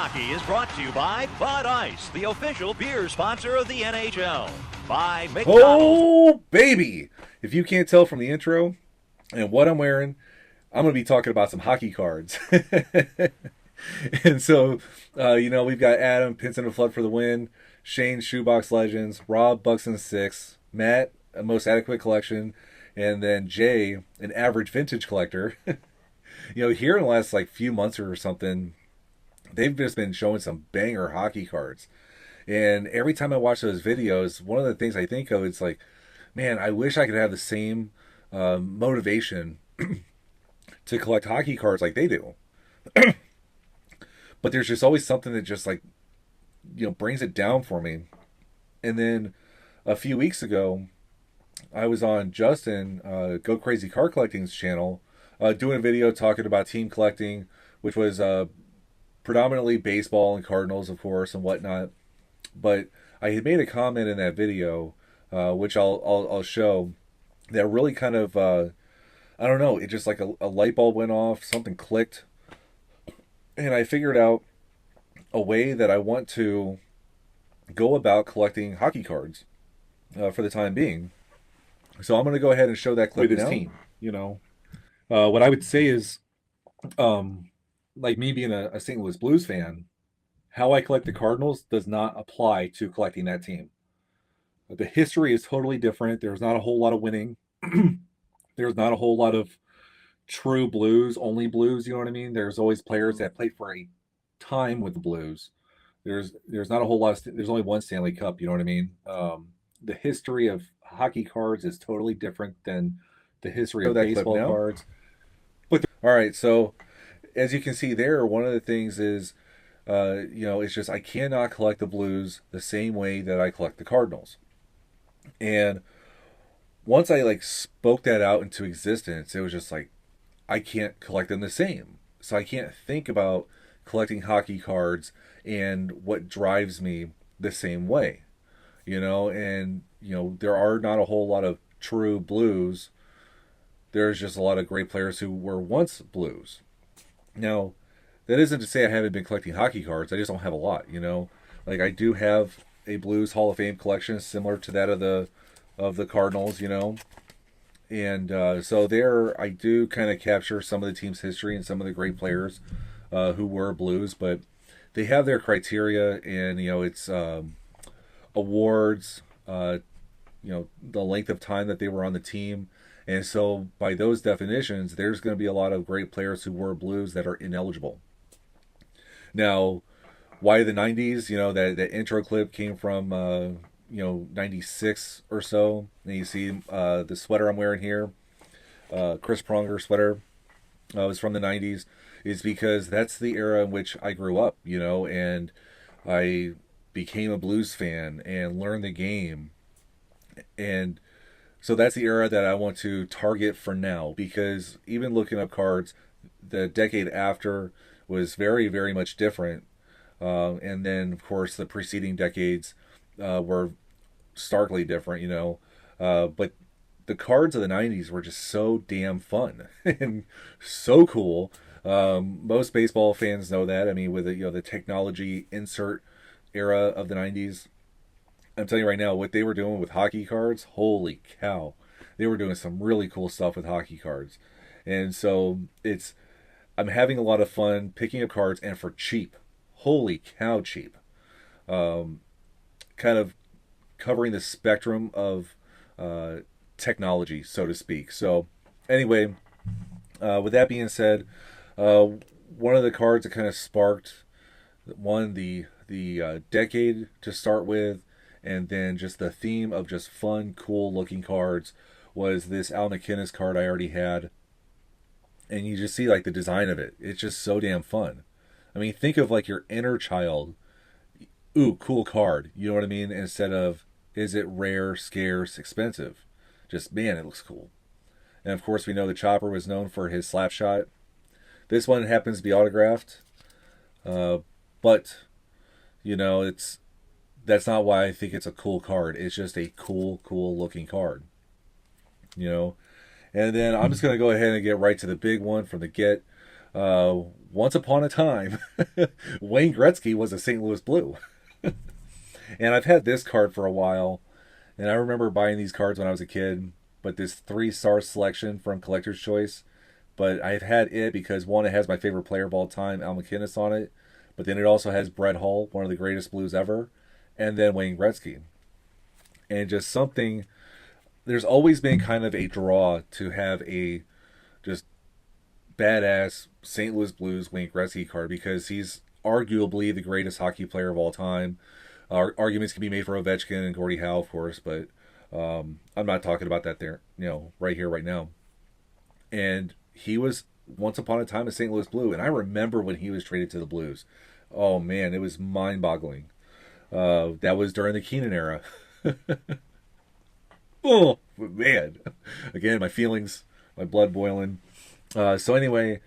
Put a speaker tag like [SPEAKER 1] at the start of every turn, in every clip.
[SPEAKER 1] Hockey is brought to you by Bud Ice, the official beer sponsor of the NHL. By McDonald's.
[SPEAKER 2] Oh, baby! If you can't tell from the intro and what I'm wearing, I'm going to be talking about some hockey cards. And so, we've got Adam, Pins in a Flood for the win, Shane, Shoebox Legends, Rob, Buxton 6, Matt, a Most Adequate Collection, and then Jay, an Average Vintage Collector. Here in the last few months or something, they've just been showing some banger hockey cards. And every time I watch those videos, one of the things I think of is man, I wish I could have the same motivation to collect hockey cards like they do. But there's just always something that just brings it down for me. And then a few weeks ago, I was on Justin, Go Crazy Card Collecting's channel, doing a video talking about team collecting, which was predominantly baseball and Cardinals, of course, and whatnot. But I had made a comment in that video, which I'll show, that really kind of, I don't know, it just a light bulb went off, something clicked, and I figured out a way that I want to go about collecting hockey cards for the time being. So I'm going to go ahead and show that clip
[SPEAKER 3] with his team. What I would say is, me being a St. Louis Blues fan, how I collect the Cardinals does not apply to collecting that team. The history is totally different. There's not a whole lot of winning. There's not a whole lot of true Blues, only Blues, you know what I mean? There's always players that played for a time with the Blues. There's not a whole lot there's only one Stanley Cup, you know what I mean? The history of hockey cards is totally different than the history of baseball cards.
[SPEAKER 2] All right, so as you can see there, one of the things is, it's just I cannot collect the Blues the same way that I collect the Cardinals. And once I spoke that out into existence, it was just I can't collect them the same. So I can't think about collecting hockey cards and what drives me the same way. And there are not a whole lot of true Blues. There's just a lot of great players who were once Blues. Now, that isn't to say I haven't been collecting hockey cards. I just don't have a lot, I do have a Blues Hall of Fame collection similar to that of the Cardinals, And so there I do kind of capture some of the team's history and some of the great players who were Blues, but they have their criteria, and it's awards, the length of time that they were on the team. And so by those definitions, there's going to be a lot of great players who were Blues that are ineligible. Now, why the 90s? That intro clip came from 96 or so. And you see the sweater I'm wearing here, Chris Pronger sweater, was from the 90s. Is because that's the era in which I grew up, and I became a Blues fan and learned the game. And so that's the era that I want to target for now, because even looking up cards, the decade after was very, very much different. And then, of course, the preceding decades were starkly different, But the cards of the 90s were just so damn fun and so cool. Most baseball fans know that. I mean, with the technology insert era of the 90s, I'm telling you right now, what they were doing with hockey cards, holy cow. They were doing some really cool stuff with hockey cards. And so I'm having a lot of fun picking up cards, and for cheap. Holy cow, cheap. Kind of covering the spectrum of technology, so to speak. So anyway, with that being said, one of the cards that kind of sparked the decade to start with, and then just the theme of just fun, cool looking cards, was this Al McInnes card I already had. And you just see the design of it. It's just so damn fun. I mean, think of your inner child. Ooh, cool card. You know what I mean? Instead of, is it rare, scarce, expensive? Just, man, it looks cool. And of course, we know the Chopper was known for his slap shot. This one happens to be autographed. But, that's not why I think it's a cool card. It's just a cool looking card. And then I'm just going to go ahead and get right to the big one from the get. Once upon a time, Wayne Gretzky was a St. Louis Blue. And I've had this card for a while, and I remember buying these cards when I was a kid, but this 3-star selection from Collector's Choice. But I've had it because, one, it has my favorite player of all time, Al McInnes, on it. But then it also has Brett Hull, one of the greatest Blues ever, and then Wayne Gretzky. And just something, there's always been kind of a draw to have a just badass St. Louis Blues Wayne Gretzky card, because he's arguably the greatest hockey player of all time. Arguments can be made for Ovechkin and Gordie Howe, of course, but I'm not talking about that there, right here, right now. And he was once upon a time a St. Louis Blue, and I remember when he was traded to the Blues. Oh man, it was mind-boggling. That was during the Keenan era. Oh man, again, my feelings, my blood boiling. So anyway,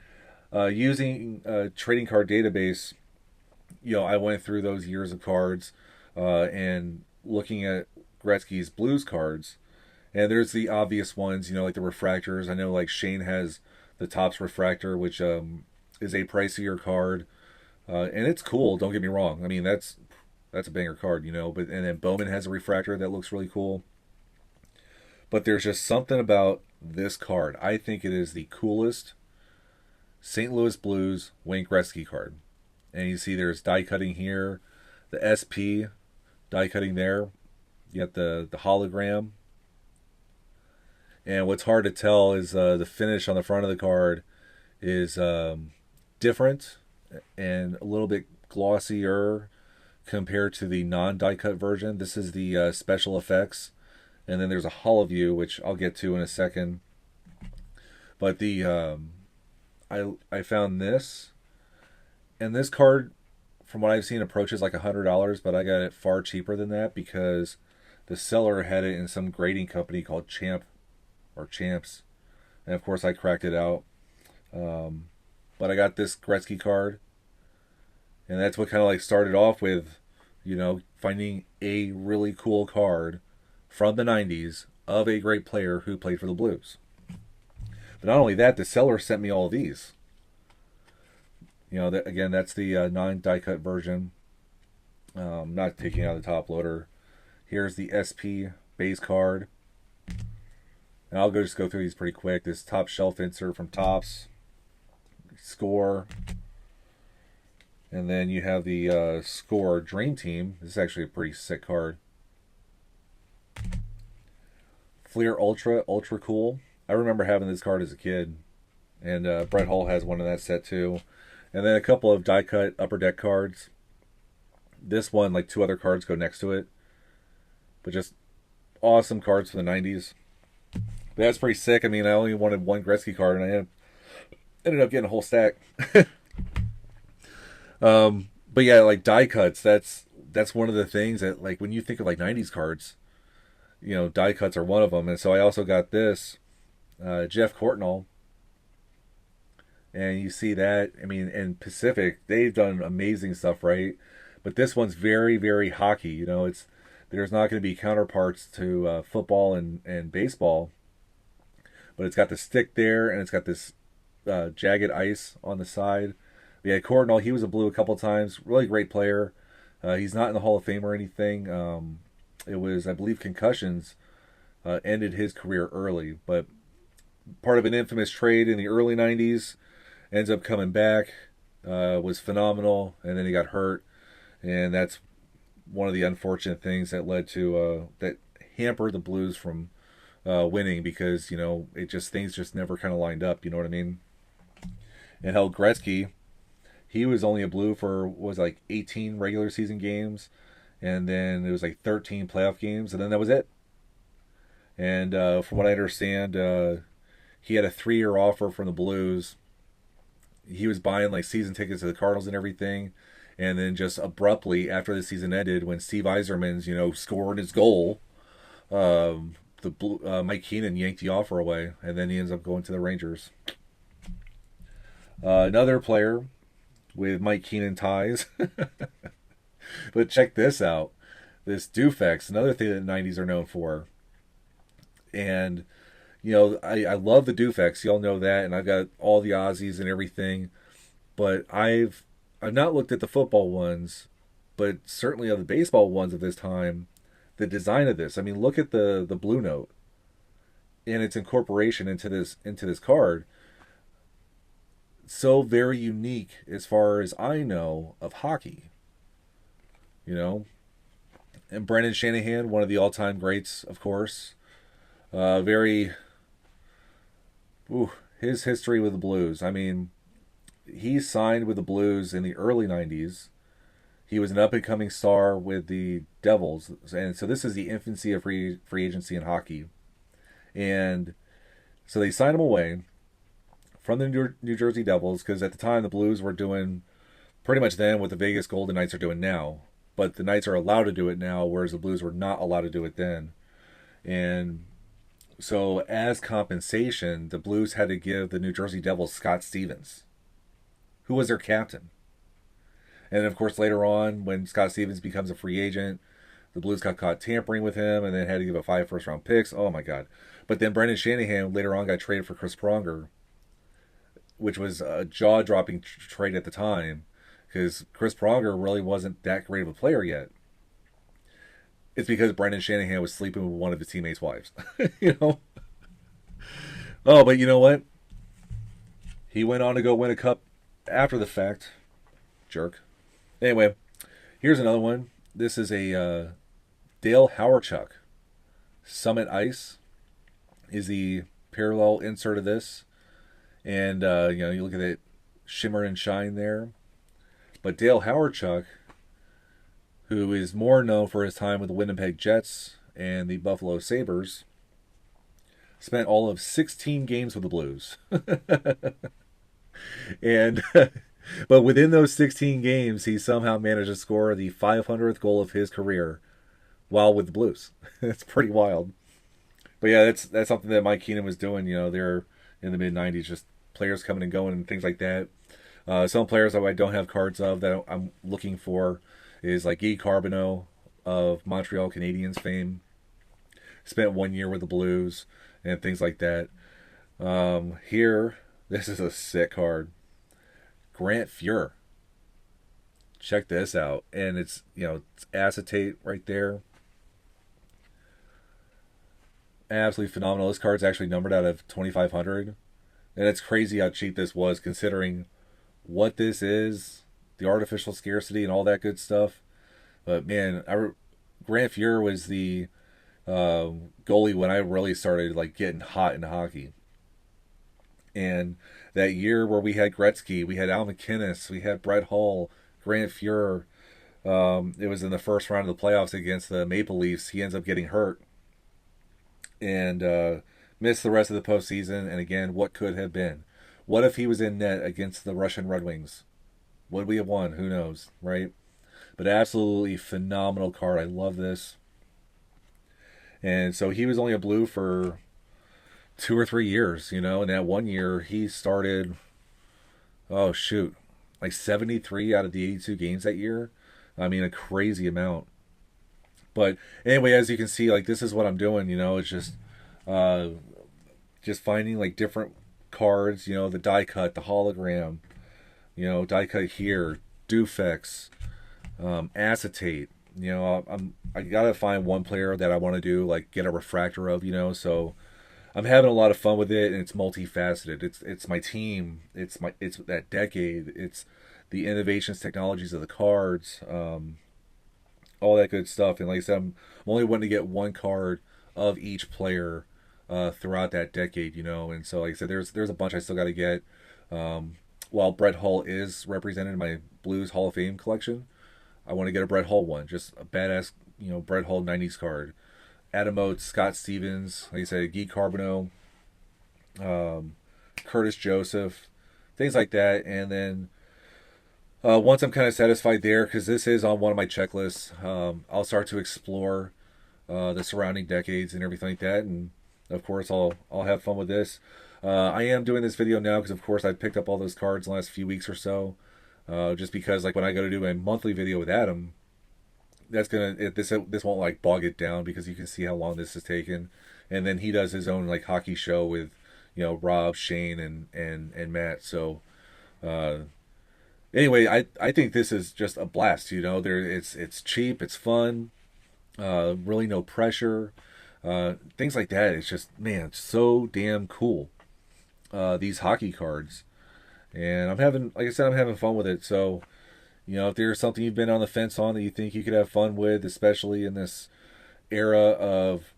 [SPEAKER 2] using a trading card database, I went through those years of cards and looking at Gretzky's Blues cards. And there's the obvious ones, like the refractors. I know like Shane has the Topps refractor, which is a pricier card. And it's cool, don't get me wrong. I mean, that's a banger card, But and then Bowman has a refractor that looks really cool. But there's just something about this card. I think it is the coolest St. Louis Blues Wayne Gretzky card. And you see there's die cutting here, the SP die cutting there. You got the hologram. And what's hard to tell is the finish on the front of the card is different and a little bit glossier compared to the non-die cut version. This is the special effects. And then there's a holo view, which I'll get to in a second. But the I found this. And this card, from what I've seen, approaches like $100, but I got it far cheaper than that because the seller had it in some grading company called Champs. And of course I cracked it out. But I got this Gretzky card. And that's what kind of like started off with, finding a really cool card from the 90s of a great player who played for the Blues. But not only that, the seller sent me all of these. Again, that's the non-die cut version. Not taking out the top loader. Here's the SP base card. And I'll just go through these pretty quick. This top shelf insert from Topps. Score. And then you have the Score Dream Team. This is actually a pretty sick card. Fleer Ultra cool. I remember having this card as a kid. And Brett Hull has one in that set too. And then a couple of die cut upper deck cards. This one, like 2 other cards go next to it. But just awesome cards for the 90s. But that's pretty sick. I mean, I only wanted one Gretzky card, and I ended up getting a whole stack. But yeah, like die cuts, that's one of the things that, like, when you think of like 90s cards, die cuts are one of them. And so I also got this Jeff Courtnall. And you see that, I mean, in Pacific, they've done amazing stuff, right? But this one's very, very hockey. There's not going to be counterparts to football and baseball. But it's got the stick there, and it's got this jagged ice on the side. But yeah, Courtnall, he was a Blue a couple times. Really great player. He's not in the Hall of Fame or anything. It was, I believe, concussions ended his career early. But part of an infamous trade in the early 90s. Ends up coming back, was phenomenal, and then he got hurt, and that's one of the unfortunate things that led to that hampered the Blues from winning, because things just never kind of lined up. You know what I mean? And how Gretzky, he was only a Blue for like 18 regular season games, and then it was like 13 playoff games, and then that was it. And from what I understand, he had a 3-year offer from the Blues. He was buying like season tickets to the Cardinals and everything, and then just abruptly after the season ended, when Steve Yzerman's scored his goal, Mike Keenan yanked the offer away, and then he ends up going to the Rangers. Another player with Mike Keenan ties, but check this out, this Dufex, another thing that the 90s are known for, and I love the Dufex. Y'all know that, and I've got all the Aussies and everything. but I've not looked at the football ones, but certainly of the baseball ones of this time, the design of this. I mean, look at the blue note and its incorporation into this card. So very unique as far as I know of hockey. You know, and Brendan Shanahan, one of the all-time greats, of course. Very, his history with the Blues. I mean, he signed with the Blues in the early 90s. He was an up-and-coming star with the Devils. And so this is the infancy of free agency in hockey. And so they signed him away from the New Jersey Devils, because at the time the Blues were doing pretty much then what the Vegas Golden Knights are doing now. But the Knights are allowed to do it now, whereas the Blues were not allowed to do it then. And so as compensation, the Blues had to give the New Jersey Devils Scott Stevens, who was their captain. And of course, later on, when Scott Stevens becomes a free agent, the Blues got caught tampering with him and then had to give up 5 first-round picks. Oh, my God. But then Brendan Shanahan later on got traded for Chris Pronger, which was a jaw-dropping trade at the time, because Chris Pronger really wasn't that great of a player yet. It's because Brendan Shanahan was sleeping with one of his teammates' wives. You know? Oh, but you know what? He went on to go win a cup after the fact. Jerk. Anyway, here's another one. This is a Dale Hawerchuk. Summit Ice is the parallel insert of this. And, you look at it, shimmer and shine there. But Dale Hawerchuk, who is more known for his time with the Winnipeg Jets and the Buffalo Sabres, spent all of 16 games with the Blues. And but within those 16 games, he somehow managed to score the 500th goal of his career while with the Blues. It's pretty wild. But yeah, that's something that Mike Keenan was doing. You know, they're in the mid-90s, just players coming and going and things like that. Some players that I don't have cards of that I'm looking for is like Guy Carbonneau of Montreal Canadiens fame. Spent 1 year with the Blues and things like that. Here, this is a sick card. Grant Fuhr. Check this out. And it's, it's acetate right there. Absolutely phenomenal. This card's actually numbered out of 2,500. And it's crazy how cheap this was considering what this is, the artificial scarcity and all that good stuff. But man, Grant Fuhr was the goalie when I really started getting hot in hockey. And that year where we had Gretzky, we had Al McInnes, we had Brett Hull, Grant Fuhr. It was in the first round of the playoffs against the Maple Leafs. He ends up getting hurt and missed the rest of the postseason. And again, what could have been? What if he was in net against the Russian Red Wings? Would we have won? Who knows, right? But absolutely phenomenal card. I love this. And so he was only a Blue for 2 or 3 years, and that 1 year he started, 73 out of the 82 games that year. I mean, a crazy amount. But anyway, as you can see, this is what I'm doing, it's just finding I cards, the die cut, the hologram, die cut here, Dufex, acetate. I gotta find one player that I want to do get a refractor of, so I'm having a lot of fun with it, and it's multifaceted. It's my team, it's that decade, it's the innovations, technologies of the cards, all that good stuff. And like I said, I'm only wanting to get one card of each player throughout that decade, and so like I said, there's a bunch I still got to get. While Brett Hull is represented in my Blues Hall of Fame collection, I want to get a Brett Hull one, just a badass, Brett Hull 90s card. Adam Oates, Scott Stevens, like I said, Guy Carbonneau, Curtis Joseph, things like that. And then once I'm kind of satisfied there, because this is on one of my checklists, I'll start to explore the surrounding decades and everything like that. And of course, I'll have fun with this. I am doing this video now because, of course, I've picked up all those cards in the last few weeks or so. Just because, when I go to do my monthly video with Adam, this won't bog it down, because you can see how long this has taken. And then he does his own hockey show with Rob, Shane, and Matt. So Anyway, I think this is just a blast. It's cheap, it's fun, really no pressure, things like that. It's just, man, it's so damn cool. These hockey cards, and like I said, I'm having fun with it. So, if there's something you've been on the fence on that you think you could have fun with, especially in this era of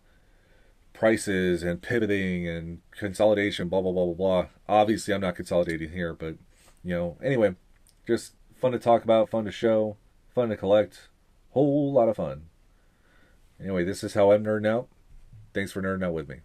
[SPEAKER 2] prices and pivoting and consolidation, blah blah blah blah blah. Obviously, I'm not consolidating here, but anyway, just fun to talk about, fun to show, fun to collect, whole lot of fun. Anyway, this is how I'm nerding out. Thanks for nerding out with me.